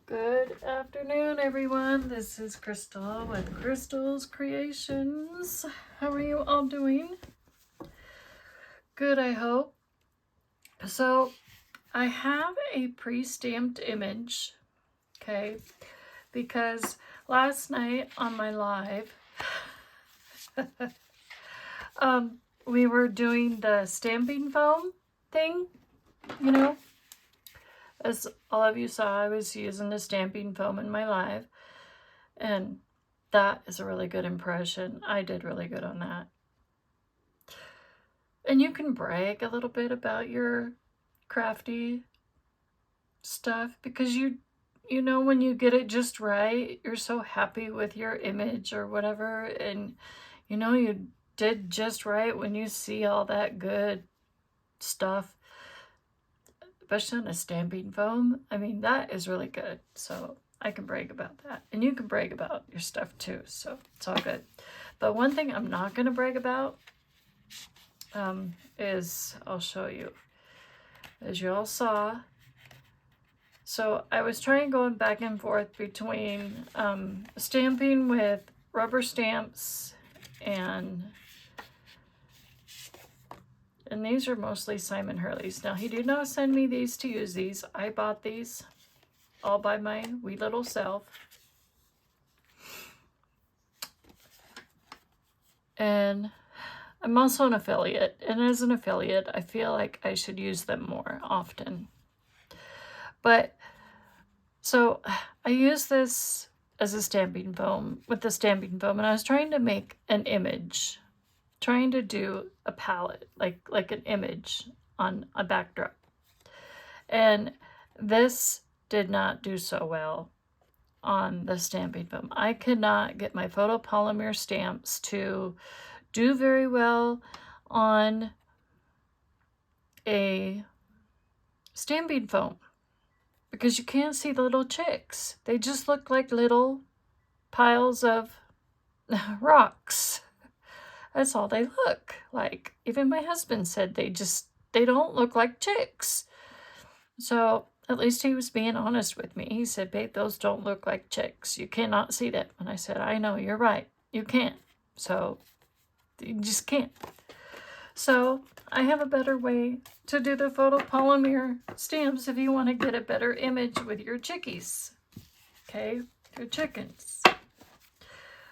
Good afternoon, everyone. This is Crystal with Crystal's Creations. How are you all doing? Good, I hope. So, I have a pre-stamped image, okay, because last night on my live, we were doing the stamping foam thing, you know. As all of you saw, I was using the stamping foam in my live, and that is a really good impression. I did really good on that. And you can brag a little bit about your crafty stuff because you know when you get it just right, you're so happy with your image or whatever, and you know you did just right when you see all that good stuff, especially on a stamping foam. I mean, that is really good. So I can brag about that. And you can brag about your stuff too. So it's all good. But one thing I'm not going to brag about is, I'll show you. As you all saw, so I was trying going back and forth between stamping with rubber stamps and these are mostly Simon Hurley's. Now, he did not send me these to use these. I bought these all by my wee little self. And I'm also an affiliate. And as an affiliate, I feel like I should use them more often. But, so I use this as a stamping foam, with the stamping foam. And I was trying to make an image. Trying to do a palette, like an image on a backdrop. And this did not do so well on the stamping foam. I could not get my photopolymer stamps to do very well on a stamping foam because you can't see the little chicks. They just look like little piles of rocks. That's all they look like. Even my husband said they don't look like chicks. So at least he was being honest with me. He said, babe, those don't look like chicks. You cannot see them. And I said, I know, you're right. You can't. So you just can't. So I have a better way to do the photopolymer stamps if you want to get a better image with your chickies. Okay, your chickens.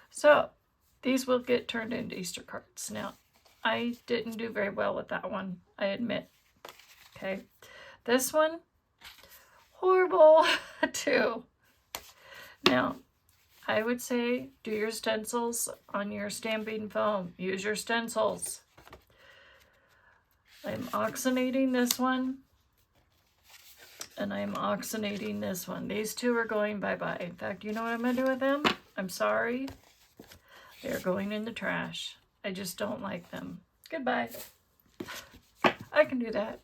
So these will get turned into Easter cards. Now, I didn't do very well with that one, I admit. Okay. This one, horrible too. Now, I would say do your stencils on your stamping foam. Use your stencils. I'm oxygenating this one. And I'm oxygenating this one. These two are going bye-bye. In fact, you know what I'm going to do with them? I'm sorry. They're going in the trash. I just don't like them. Goodbye. I can do that.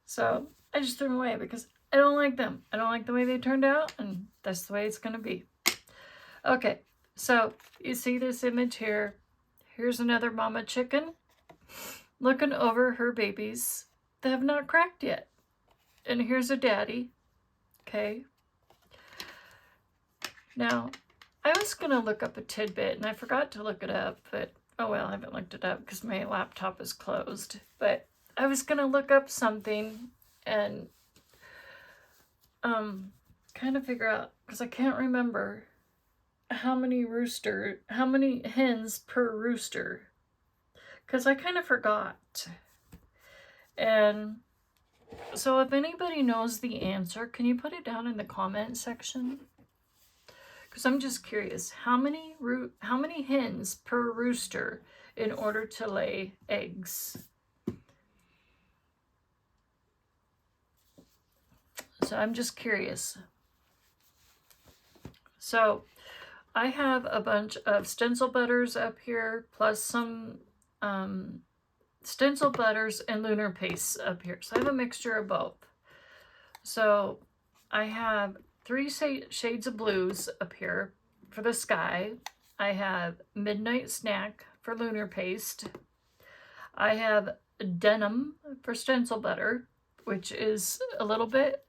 So I just threw them away because I don't like them. I don't like the way they turned out, and that's the way it's going to be. Okay, so you see this image here. Here's another mama chicken looking over her babies that have not cracked yet. And here's a daddy. Okay. Now, I was going to look up a tidbit, and I forgot to look it up, but, oh well, I haven't looked it up because my laptop is closed. But I was going to look up something and kind of figure out, because I can't remember how many hens per rooster, because I kind of forgot. And so if anybody knows the answer, can you put it down in the comment section? Because I'm just curious, how many hens per rooster in order to lay eggs? So I'm just curious. So I have a bunch of stencil butters up here, plus some stencil butters and lunar pastes up here. So I have a mixture of both. So I have 3 shades of blues up here for the sky. I have Midnight Snack for lunar paste. I have Denim for stencil butter, which is a little bit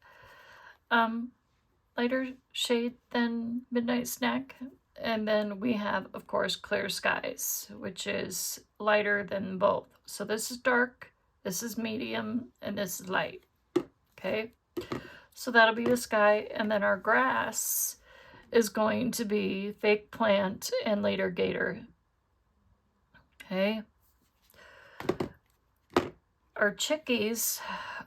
lighter shade than Midnight Snack. And then we have, of course, Clear Skies, which is lighter than both. So this is dark, this is medium, and this is light. Okay, so that'll be the sky. And then our grass is going to be Fake Plant and Later Gator. Okay. Our chickies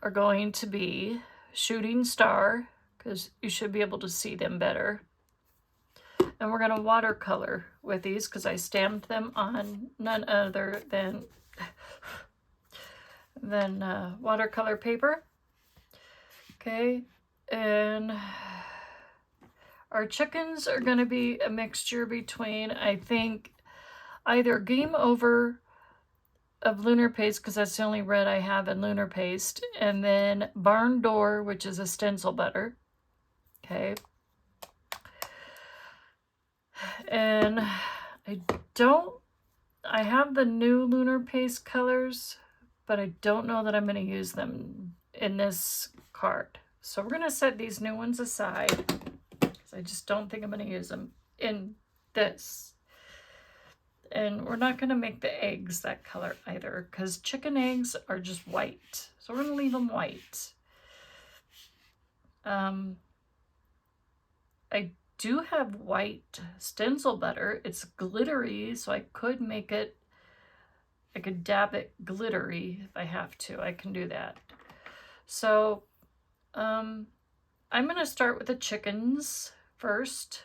are going to be Shooting Star, because you should be able to see them better. And we're going to watercolor with these because I stamped them on none other than watercolor paper. Okay, and our chickens are going to be a mixture between, I think, either Game Over of Lunar Paste, because that's the only red I have in Lunar Paste, and then Barn Door, which is a stencil butter. Okay. And I have the new Lunar Paste colors, but I don't know that I'm going to use them in this card. So we're going to set these new ones aside, because I just don't think I'm going to use them in this. And we're not going to make the eggs that color either, because chicken eggs are just white. So we're going to leave them white. I do have white stencil butter. It's glittery, so I could make it, I could dab it glittery if I have to. I can do that. So I'm going to start with the chickens first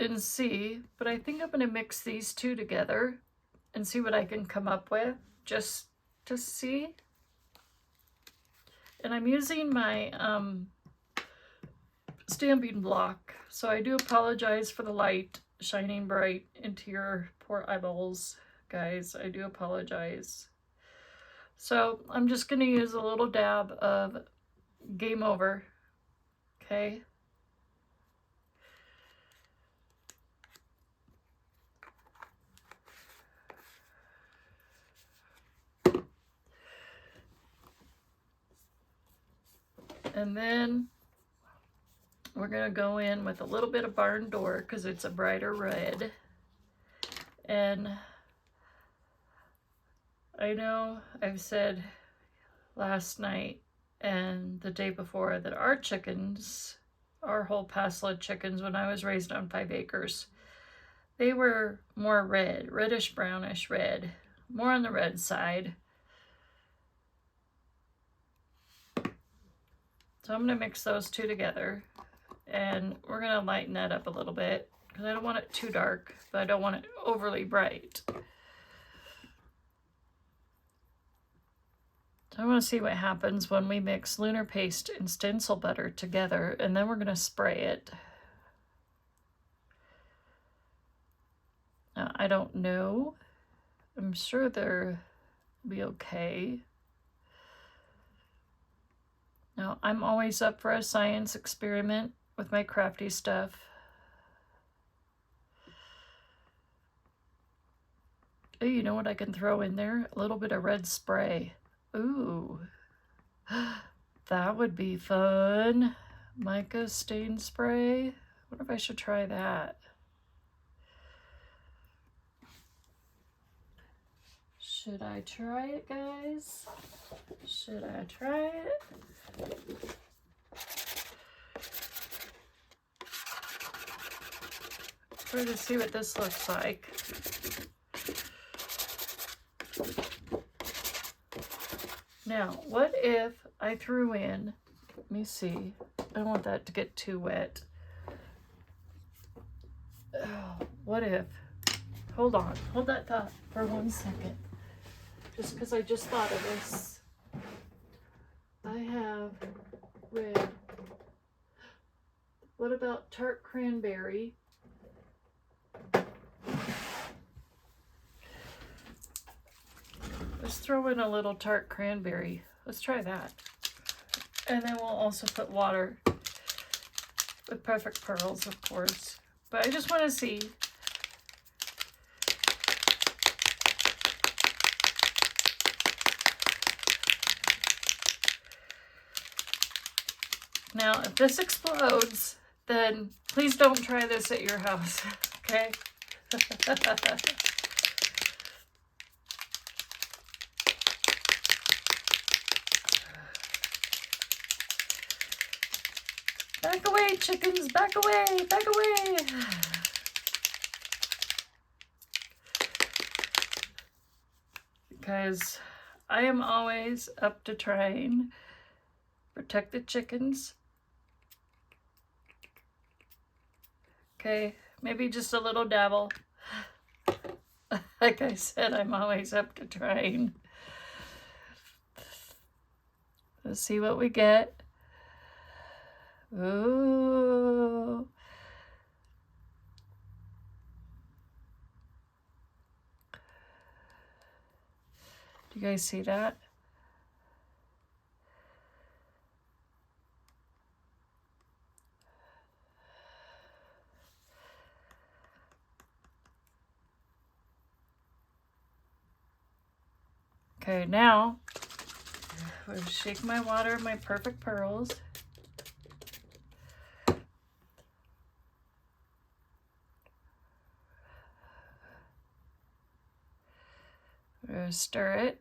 and see, but I think I'm going to mix these two together and see what I can come up with, just to see. And I'm using my stamping block, so I do apologize for the light shining bright into your poor eyeballs, guys. I do apologize. So I'm just going to use a little dab of Game Over. Okay. And then we're going to go in with a little bit of Barn Door because it's a brighter red. And I know I've said last night and the day before that our chickens, our whole Pasla chickens, when I was raised on 5 acres, they were more red, reddish brownish red, more on the red side. So I'm going to mix those two together, and we're going to lighten that up a little bit because I don't want it too dark, but I don't want it overly bright. So I want to see what happens when we mix Lunar Paste and stencil butter together, and then we're going to spray it. Now, I don't know. I'm sure they'll be okay. Now, I'm always up for a science experiment with my crafty stuff. Oh, you know what I can throw in there? A little bit of red spray. Ooh, that would be fun. Mica stain spray. I wonder if I should try that. Should I try it, guys? Should I try it? Try to see what this looks like. Now, what if I threw in, let me see, I don't want that to get too wet. What if, hold on, hold that thought for 1 second. Just because I just thought of this. I have red. What about tart cranberry? Let's throw in a little tart cranberry. Let's try that. And then we'll also put water with Perfect Pearls, of course. But I just want to see. Now, if this explodes, then please don't try this at your house, okay? Back away, chickens, back away, back away. Because I am always up to trying protect the chickens. Okay, maybe just a little dabble. Like I said, I'm always up to trying. Let's see what we get. Ooh. Do you guys see that? Okay, now I'm going to shake my water, my perfect pearls. I'm going to stir it.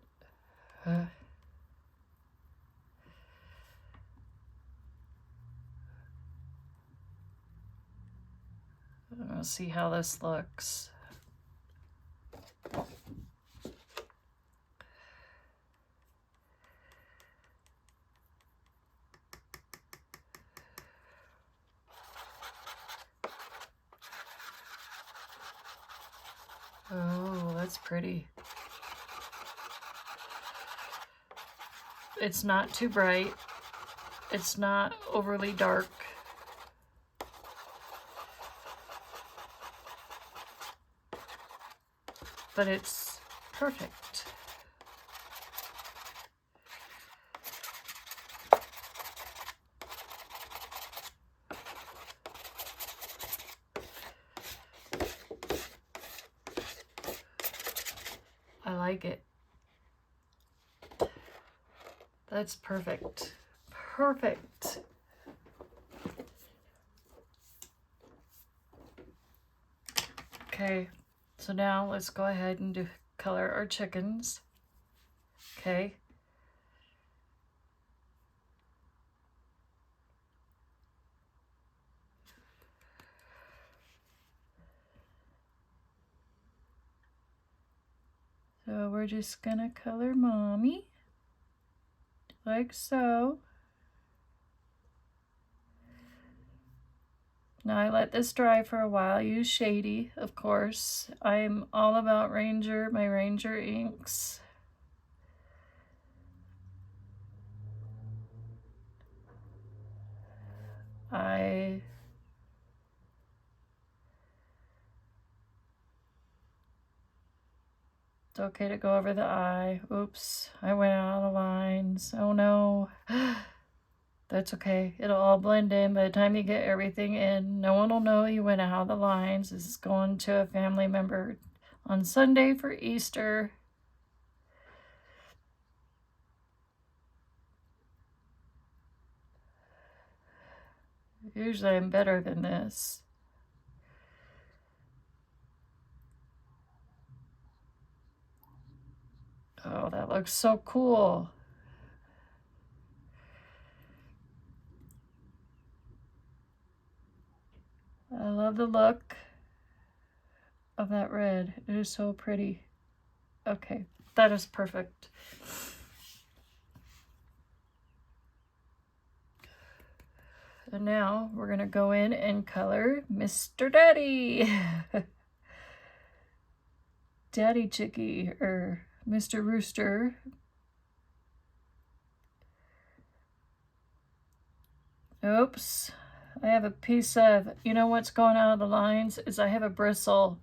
We'll see how this looks. Oh, that's pretty. It's not too bright. It's not overly dark. But it's perfect. I like it. That's perfect. Perfect. Okay, so now let's go ahead and color our chickens. Okay. So we're just gonna color Mommy, like so. Now I let this dry for a while. Use shady, of course. I'm all about Ranger, my Ranger inks. It's okay to go over the eye. Oops, I went out of lines. Oh no. That's okay. It'll all blend in. By the time you get everything in, no one will know you went out of the lines. This is going to a family member on Sunday for Easter. Usually I'm better than this. Oh, that looks so cool. I love the look of that red. It is so pretty. Okay, that is perfect. And now we're gonna go in and color Mr. Daddy. Daddy Chickie, or Mr. Rooster. Oops, I have a piece of, you know what's going out of the lines is I have a bristle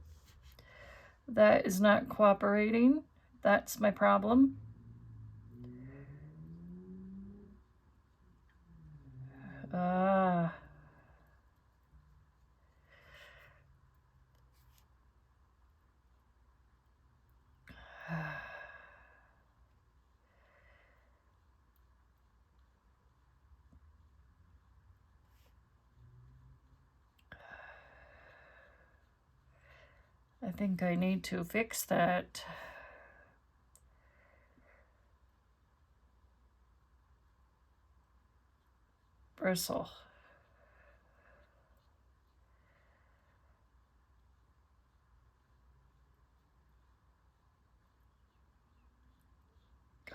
that is not cooperating. That's my problem. Ah. I think I need to fix that. Bristle.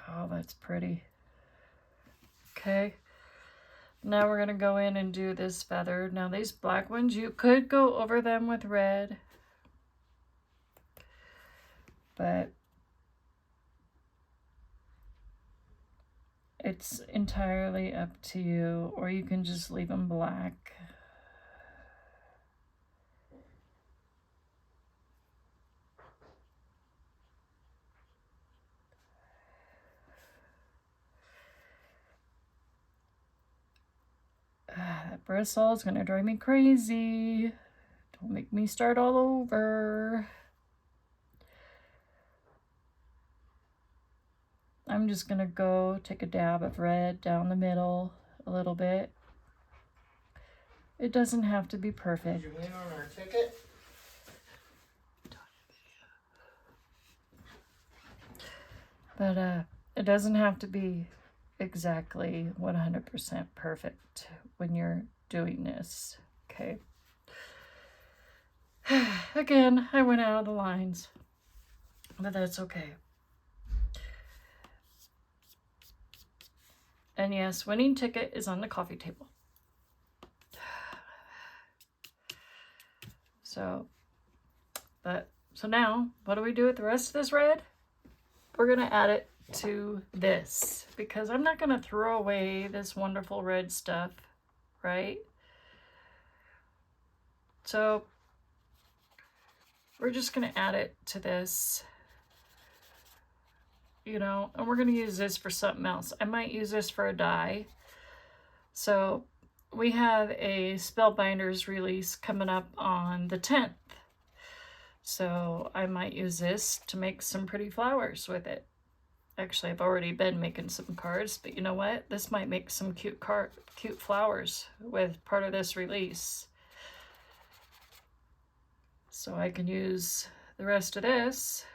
Oh, that's pretty. Okay. Now we're going to go in and do this feather. Now these black ones, you could go over them with red. But it's entirely up to you. Or you can just leave them black. That bristle is going to drive me crazy. Don't make me start all over. I'm just going to go take a dab of red down the middle a little bit. It doesn't have to be perfect. Did you win on our ticket? But it doesn't have to be exactly 100% perfect when you're doing this. Okay. Again, I went out of the lines, but that's okay. And yes, winning ticket is on the coffee table. So now, what do we do with the rest of this red? We're going to add it to this because I'm not going to throw away this wonderful red stuff, right? So we're just going to add it to this, you know, and we're going to use this for something else. I might use this for a dye. So we have a Spellbinders release coming up on the 10th. So I might use this to make some pretty flowers with it. Actually, I've already been making some cards, but you know what? This might make some cute flowers with part of this release. So I can use the rest of this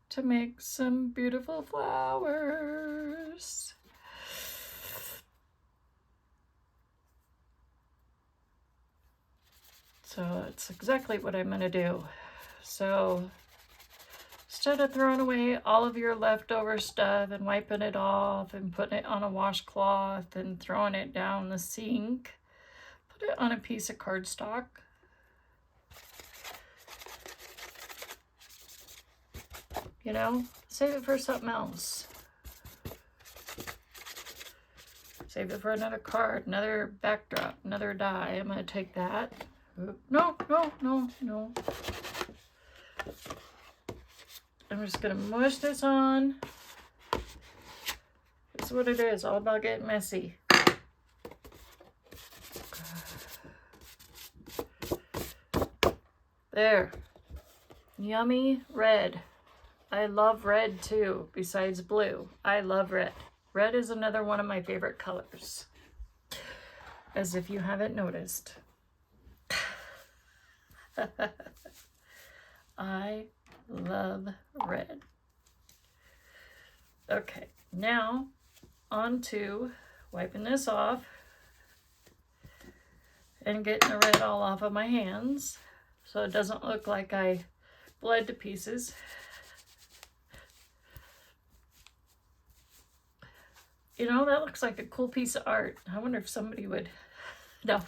to make some beautiful flowers. So that's exactly what I'm going to do. So instead of throwing away all of your leftover stuff and wiping it off and putting it on a washcloth and throwing it down the sink, put it on a piece of cardstock. You know, save it for something else. Save it for another card, another backdrop, another die. I'm going to take that. No. I'm just going to mush this on. This is what it is, all about getting messy. There. Yummy red. I love red too, besides blue. I love red. Red is another one of my favorite colors. As if you haven't noticed. I love red. Okay, now on to wiping this off and getting the red all off of my hands so it doesn't look like I bled to pieces. You know, that looks like a cool piece of art. I wonder if somebody would... No.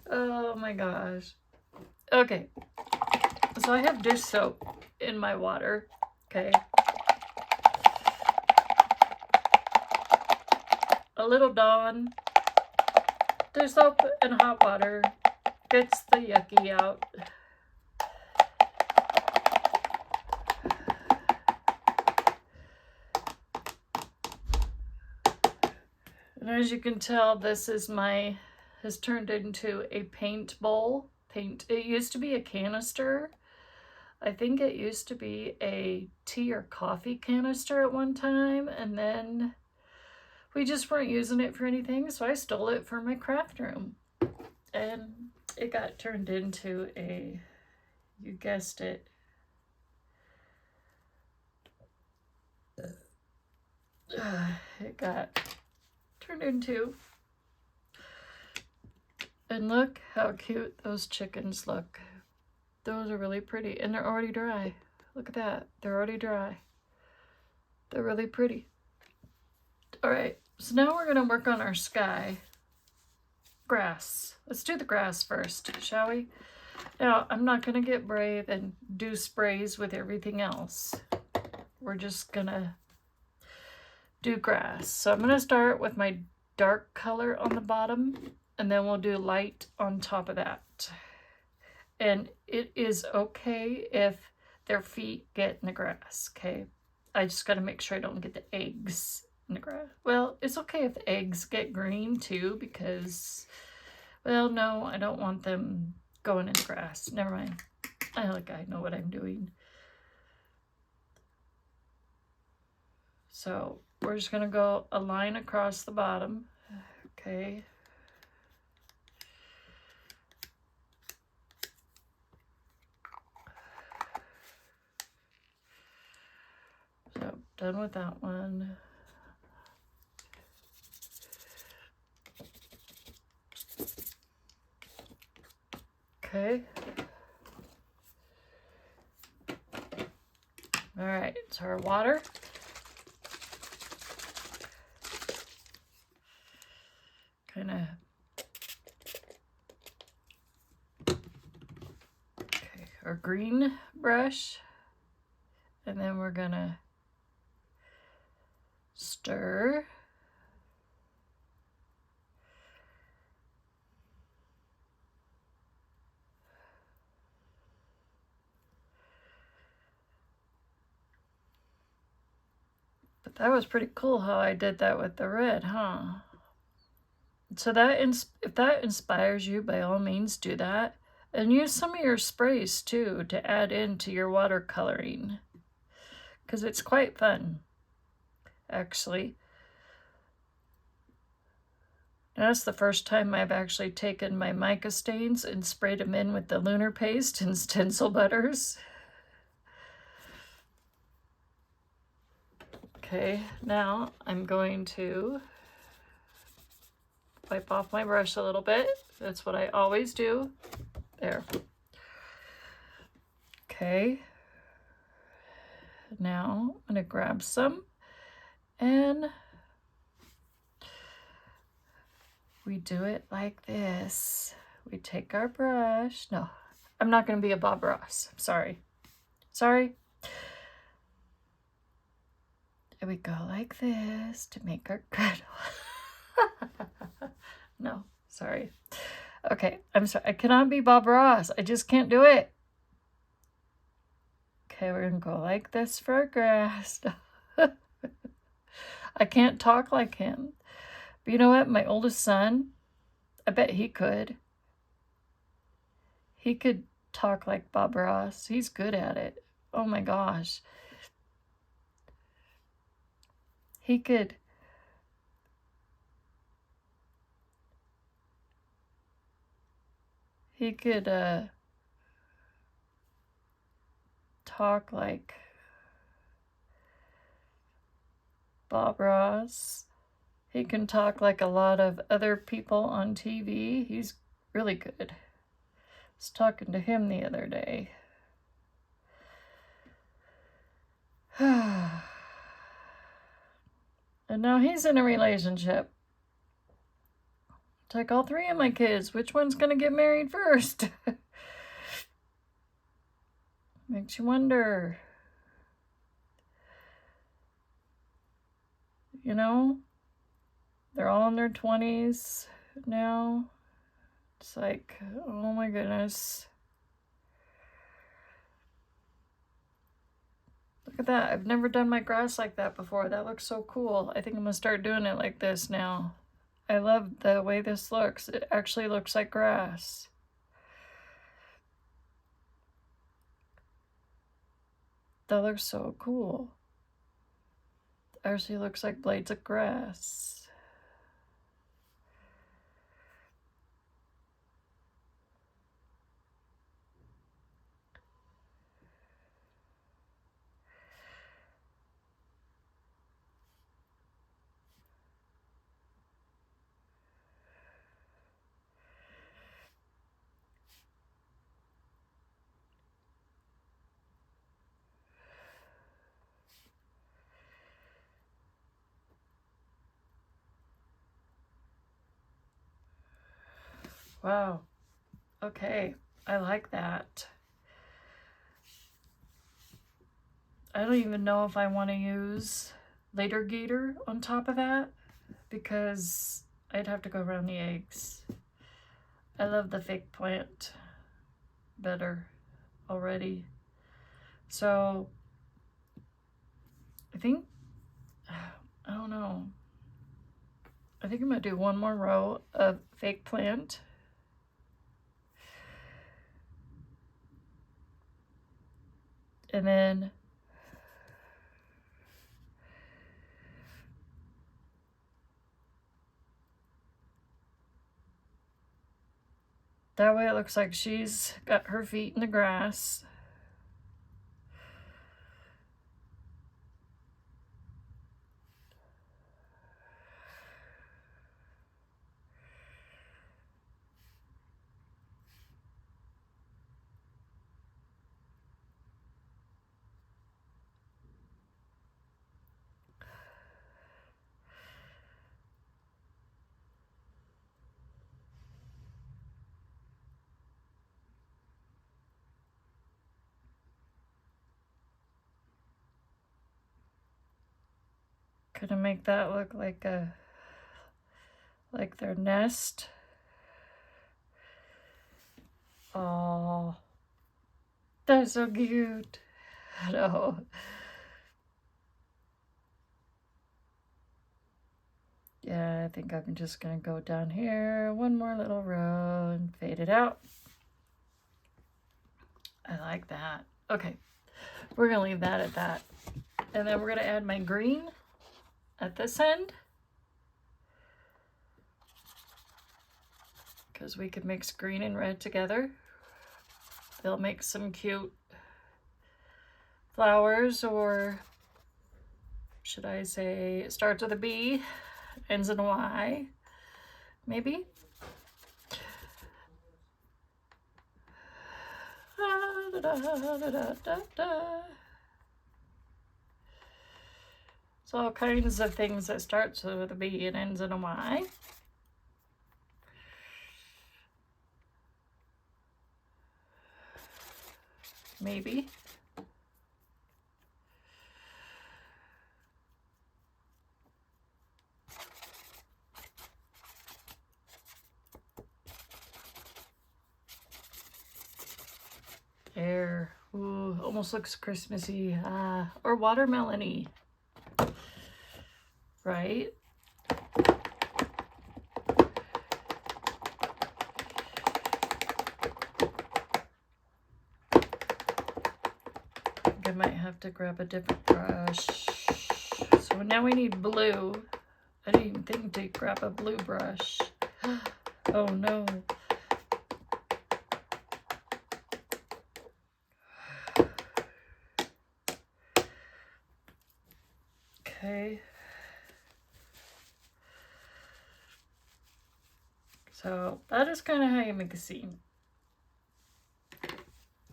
Oh my gosh. Okay. So I have dish soap in my water. Okay. A little Dawn. Dish soap and hot water gets the yucky out. And as you can tell, this is has turned into a paint bowl. It used to be a canister. I think it used to be a tea or coffee canister at one time, and then we just weren't using it for anything, so I stole it for my craft room. And it got turned into a, you guessed it, it got turned into, and look how cute those chickens look. Those are really pretty, and they're already dry. Look at that, they're already dry. They're really pretty. All right, so now we're gonna work on our sky. Grass. Let's do the grass first, shall we? Now, I'm not gonna get brave and do sprays with everything else. We're just gonna do grass. So I'm gonna start with my dark color on the bottom, and then we'll do light on top of that. And it is okay if their feet get in the grass, okay? I just gotta make sure I don't get the eggs in the grass. Well, it's okay if the eggs get green too, because, well, no, I don't want them going in the grass. Never mind. I know what I'm doing. So we're just gonna go a line across the bottom, okay? So done with that one. Okay. All right, so our water. Kind of. Okay, our green brush. And then we're gonna stir. But that was pretty cool how I did that with the red, huh? So that if that inspires you, by all means do that. And use some of your sprays too to add into your watercoloring, because it's quite fun, actually. That's the first time I've actually taken my mica stains and sprayed them in with the Lunar paste and stencil butters. Okay, now I'm going to wipe off my brush a little bit. That's what I always do. There. Okay. Now I'm going to grab some, and we do it like this. We take our brush. No, I'm not going to be a Bob Ross. I'm sorry. Sorry. And we go like this to make our cut. No, sorry. Okay, I'm sorry. I cannot be Bob Ross. I just can't do it. Okay, we're going to go like this for our grass. I can't talk like him. But you know what? My oldest son, I bet he could. He could talk like Bob Ross. He's good at it. Oh my gosh. He could talk like Bob Ross. He can talk like a lot of other people on TV. He's really good. I was talking to him the other day. And now he's in a relationship. It's like all three of my kids. Which one's going to get married first? Makes you wonder. You know? They're all in their 20s now. It's like, oh my goodness. Look at that. I've never done my grass like that before. That looks so cool. I think I'm going to start doing it like this now. I love the way this looks. It actually looks like grass. That looks so cool. It actually looks like blades of grass. Wow. Okay. I like that. I don't even know if I want to use later gator on top of that because I'd have to go around the eggs. I love the fake plant better already. So I think, I don't know. I think I'm going to do one more row of fake plant. And then that way it looks like she's got her feet in the grass. Gonna make that look like their nest. Oh, that's so cute. No. Yeah, I think I'm just gonna go down here, one more little row and fade it out. I like that. Okay, we're gonna leave that at that. And then we're gonna add my green at this end, because we could mix green and red together. They'll make some cute flowers, or should I say it starts with a B, ends in a Y, maybe? So all kinds of things that starts with a B and ends in a Y. Maybe. Air. Ooh, almost looks Christmassy. Or watermelon-y. Right? I might have to grab a different brush. So now we need blue. I didn't even think to grab a blue brush. Oh no. Okay. So that is kind of how you make a scene.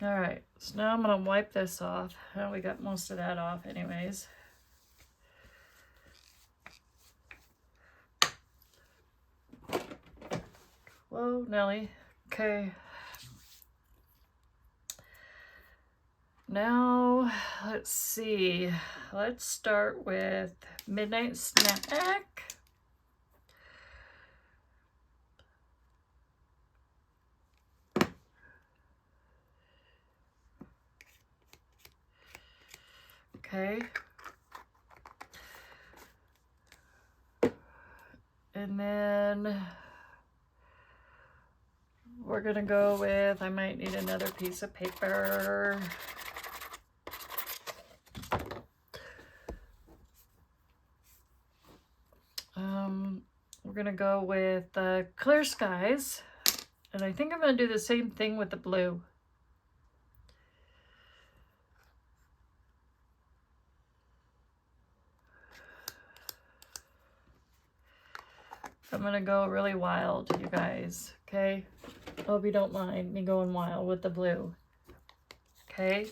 All right, so now I'm gonna wipe this off. Oh, we got most of that off anyways. Whoa, Nelly. Okay. Now, let's see. Let's start with Midnight Snack. Okay. And then we're gonna go with, I might need another piece of paper. We're gonna go with Clear Skies. And I think I'm gonna do the same thing with the blue. I'm gonna go really wild, you guys, okay? Hope you don't mind me going wild with the blue. Okay,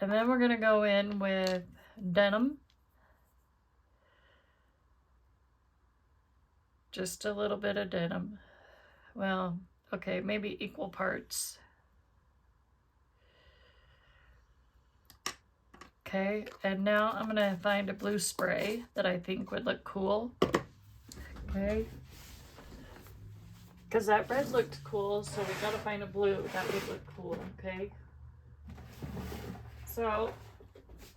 and then we're gonna go in with denim. Just a little bit of denim. Well, Okay, maybe equal parts. Okay, and now I'm gonna find a blue spray that I think would look cool. Okay, because that red looked cool, so we gotta find a blue that would look cool. Okay, so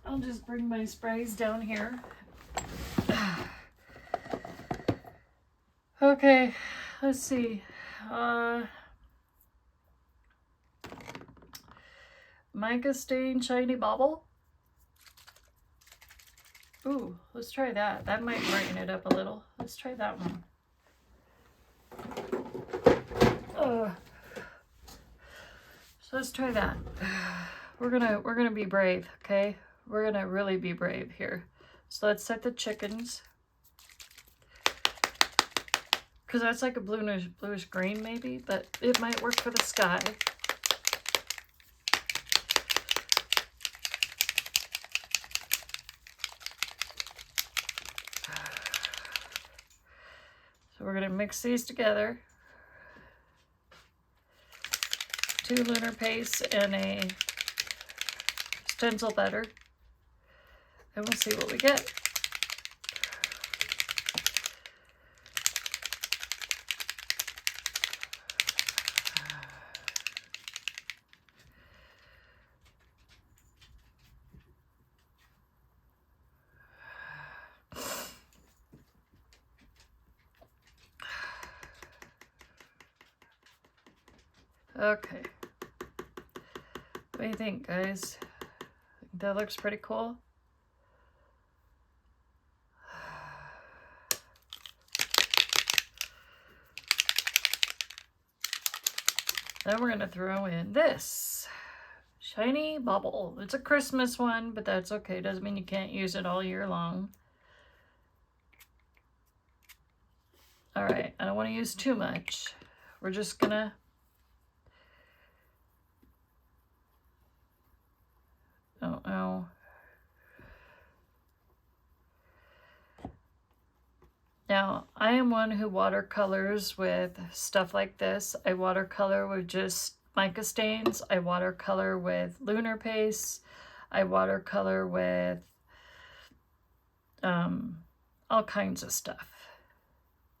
I'll just bring my sprays down here. Okay, let's see. Mica Stain Shiny Bauble. Ooh, let's try that. That might brighten it up a little. Let's try that one. So let's try that. We're gonna be brave, okay? We're gonna really be brave here. So let's set the chickens. Because that's like a bluish green maybe, but it might work for the sky. So we're gonna mix these together. 2 lunar paste and a stencil butter. And we'll see what we get. Okay. What do you think, guys? That looks pretty cool. Then we're going to throw in this shiny bauble. It's a Christmas one, but that's okay. Doesn't mean you can't use it all year long. All right, I don't want to use too much. We're just going to... Oh. Now, I am one who watercolors with stuff like this. I watercolor with just mica stains. I watercolor with lunar paste. I watercolor with all kinds of stuff.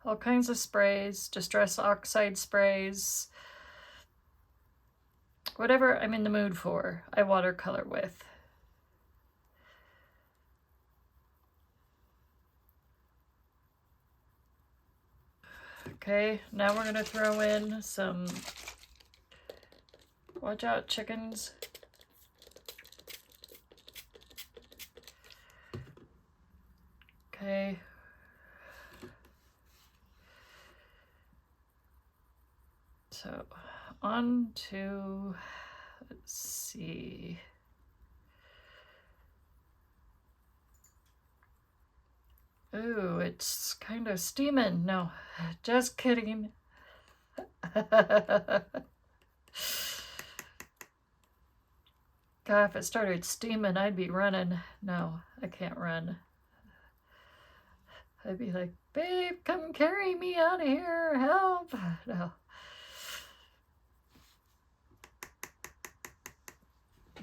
All kinds of sprays, distress oxide sprays. Whatever I'm in the mood for, I watercolor with. Okay, now we're gonna throw in some, watch out chickens. Okay. So on to, let's see. Ooh, it's kind of steaming. No, just kidding. God, if it started steaming, I'd be running. No, I can't run. I'd be like, babe, come carry me out of here, help. No.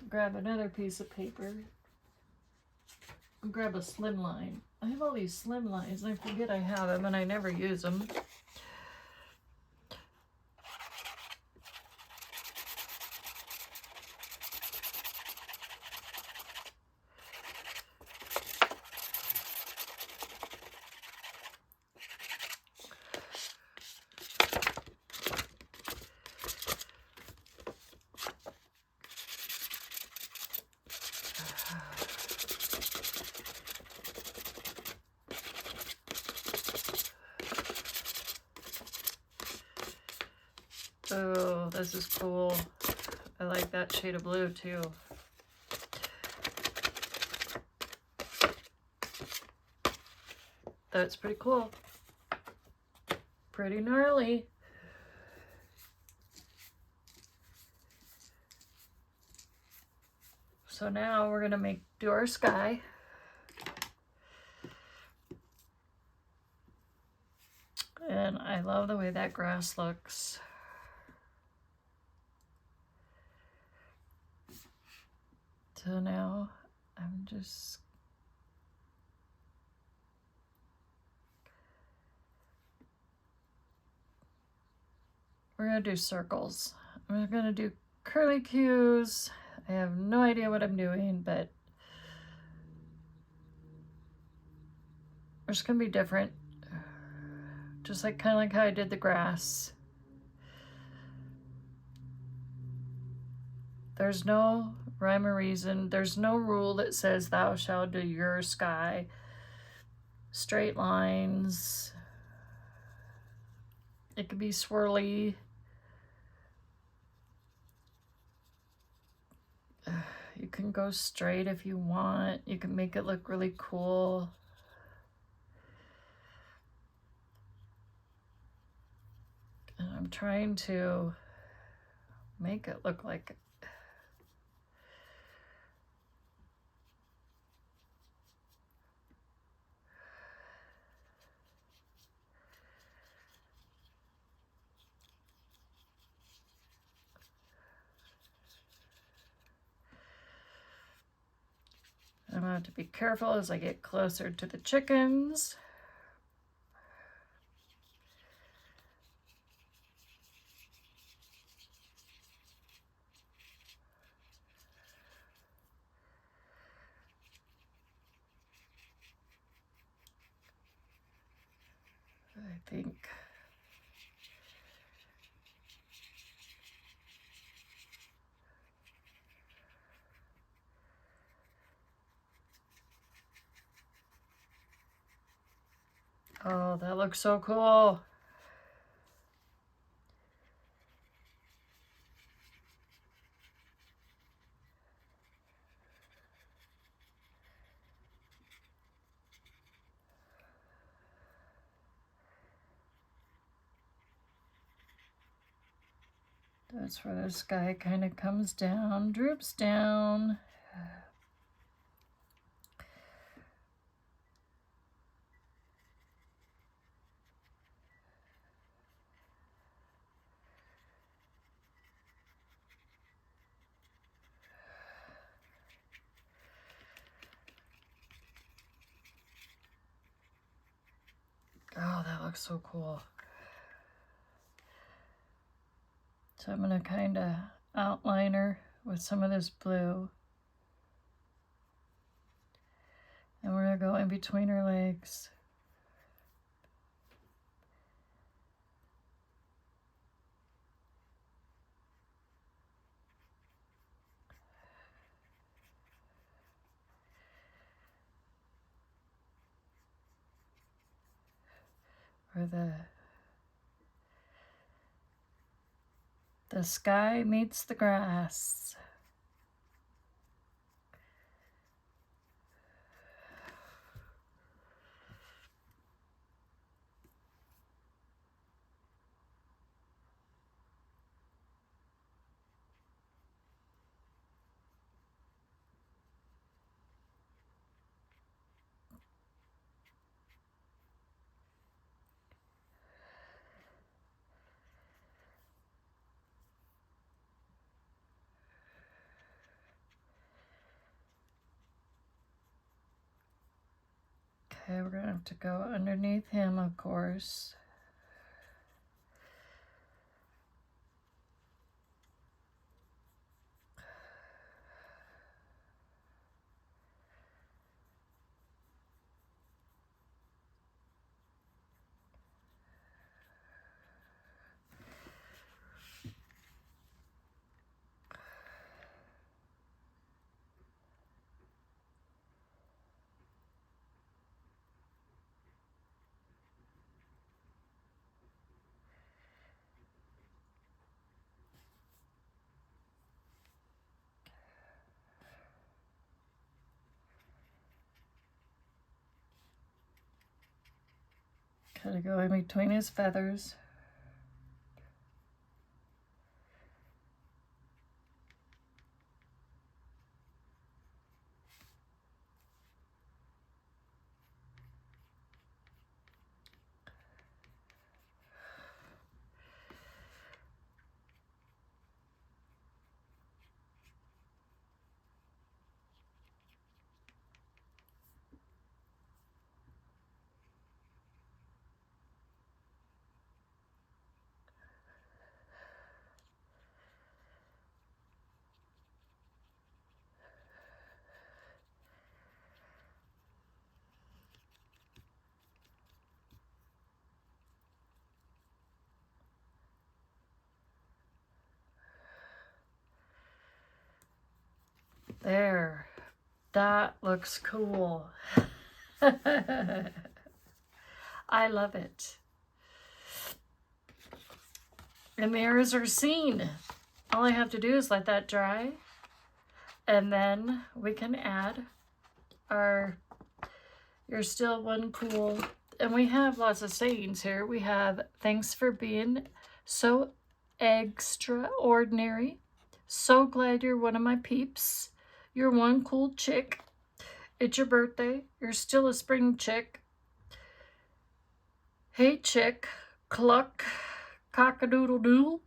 Grab another piece of paper. Grab a slim line. I have all these slim lines and I forget I have them and I never use them. Oh, this is cool. I like that shade of blue too. That's pretty cool. Pretty gnarly. So now we're gonna do our sky. And I love the way that grass looks. So now I'm just we're gonna do circles. I'm gonna do curly cues. I have no idea what I'm doing, but it's gonna be different. Just like kind of like how I did the grass. There's no rhyme or reason. There's no rule that says thou shalt do your sky. Straight lines. It could be swirly. You can go straight if you want. You can make it look really cool. And I'm trying to make it look like I'm gonna have to be careful as I get closer to the chickens. I think oh, that looks so cool. That's where the sky kind of comes down, droops down. Oh, that looks so cool. So I'm gonna kind of outline her with some of this blue. And we're gonna go in between her legs. Where the sky meets the grass. Okay, we're gonna have to go underneath him, of course. Kind of go in between his feathers. There. That looks cool. I love it. And mirrors are seen. All I have to do is let that dry. And then we can add our You're Still One Cool. And we have lots of sayings here. We have, thanks for being so extraordinary. So glad you're one of my peeps. You're one cool chick. It's your birthday. You're still a spring chick. Hey chick. Cluck. Cock-a-doodle-doo.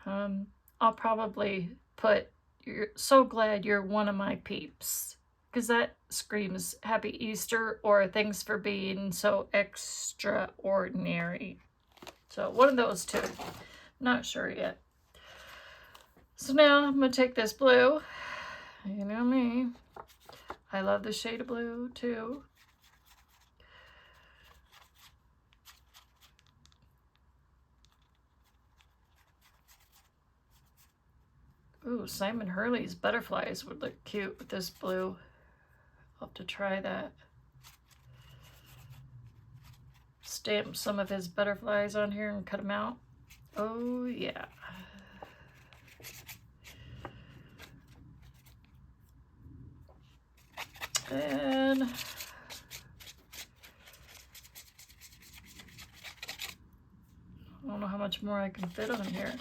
I'll probably put, you're so glad you're one of my peeps, because that screams Happy Easter or thanks for being so extraordinary. So one of those two. Not sure yet. So now I'm going to take this blue. You know me. I love the shade of blue too. Ooh, Simon Hurley's butterflies would look cute with this blue. I'll have to try that. Stamp some of his butterflies on here and cut them out. Oh yeah. And I don't know how much more I can fit on here.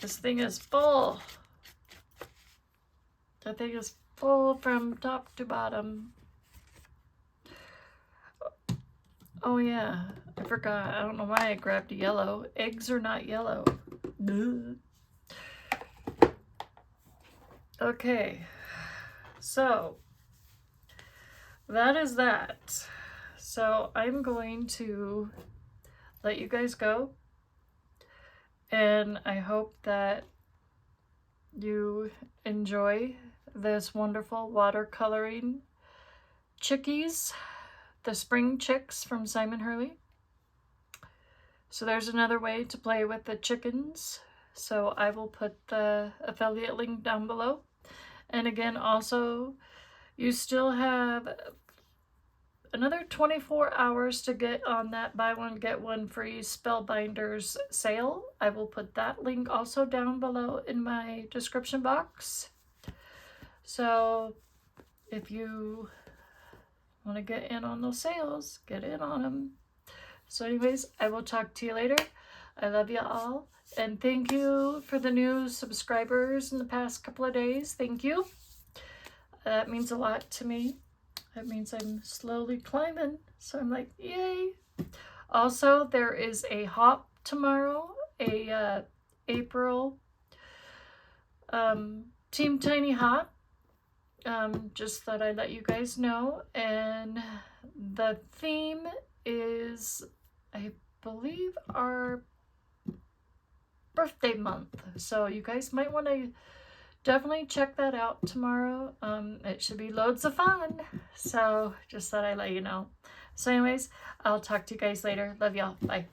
This thing is full. That thing is full from top to bottom. Oh yeah, I forgot. I don't know why I grabbed yellow. Eggs are not yellow. Ugh. Okay, so that is that. So I'm going to let you guys go. And I hope that you enjoy this wonderful watercoloring chickies, the spring chicks from Simon Hurley. So there's another way to play with the chickens. So I will put the affiliate link down below. And again, also, you still have another 24 hours to get on that buy one get one free Spellbinders sale. I will put that link also down below in my description box. So if you want to get in on those sales, get in on them. So anyways, I will talk to you later. I love you all. And thank you for the new subscribers in the past couple of days. Thank you. That means a lot to me. That means I'm slowly climbing. So I'm like, yay. Also, there is a hop tomorrow, a April Team Tiny Hop. Just thought I'd let you guys know. And the theme is, I believe, our birthday month. So you guys might want to definitely check that out tomorrow. It should be loads of fun. So just thought I'd let you know. So anyways, I'll talk to you guys later. Love y'all. Bye.